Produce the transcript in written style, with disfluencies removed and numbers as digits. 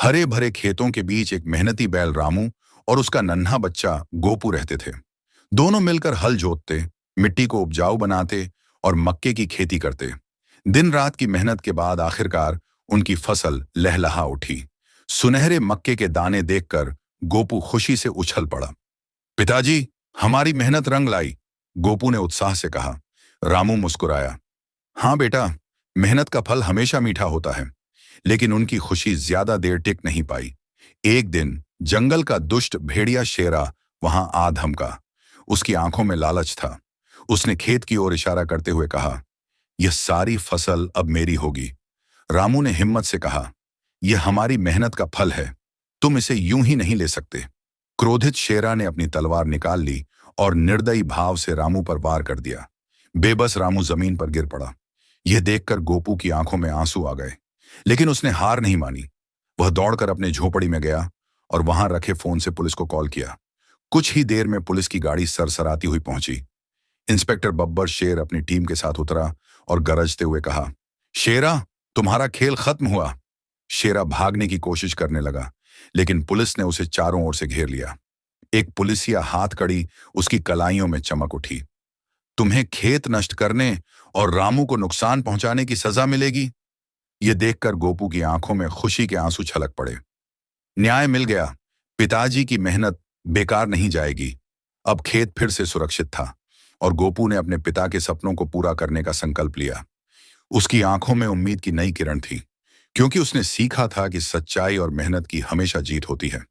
हरे भरे खेतों के बीच एक मेहनती बैल रामू और उसका नन्हा बच्चा गोपू रहते थे। दोनों मिलकर हल जोतते, मिट्टी को उपजाऊ बनाते और मक्के की खेती करते। दिन रात की मेहनत के बाद आखिरकार उनकी फसल लहलहा उठी। सुनहरे मक्के के दाने देखकर गोपू खुशी से उछल पड़ा। पिताजी, हमारी मेहनत रंग लाई, गोपू ने उत्साह से कहा। रामू मुस्कुराया। हाँ बेटा, मेहनत का फल हमेशा मीठा होता है। लेकिन उनकी खुशी ज्यादा देर टिक नहीं पाई। एक दिन जंगल का दुष्ट भेड़िया शेरा वहां आ धमका। उसकी आंखों में लालच था। उसने खेत की ओर इशारा करते हुए कहा, यह सारी फसल अब मेरी होगी। रामू ने हिम्मत से कहा, यह हमारी मेहनत का फल है, तुम इसे यूं ही नहीं ले सकते। क्रोधित शेरा ने अपनी तलवार निकाल ली और निर्दयी भाव से रामू पर वार कर दिया। बेबस रामू जमीन पर गिर पड़ा। यह देखकर गोपू की आंखों में आंसू आ गए, लेकिन उसने हार नहीं मानी। वह दौड़कर अपने झोपड़ी में गया और वहां रखे फोन से पुलिस को कॉल किया। कुछ ही देर में पुलिस की गाड़ी सरसराती हुई पहुंची। इंस्पेक्टर बब्बर शेर अपनी टीम के साथ उतरा और गरजते हुए कहा, शेरा, तुम्हारा खेल खत्म हुआ। शेरा भागने की कोशिश करने लगा, लेकिन पुलिस ने उसे चारों ओर से घेर लिया। एक पुलिसिया हाथकड़ी उसकी कलाइयों में चमक उठी। तुम्हें खेत नष्ट करने और रामू को नुकसान पहुंचाने की सजा मिलेगी। यह देखकर गोपू की आंखों में खुशी के आंसू छलक पड़े। न्याय मिल गया। पिताजी की मेहनत बेकार नहीं जाएगी। अब खेत फिर से सुरक्षित था और गोपू ने अपने पिता के सपनों को पूरा करने का संकल्प लिया। उसकी आंखों में उम्मीद की नई किरण थी, क्योंकि उसने सीखा था कि सच्चाई और मेहनत की हमेशा जीत होती है।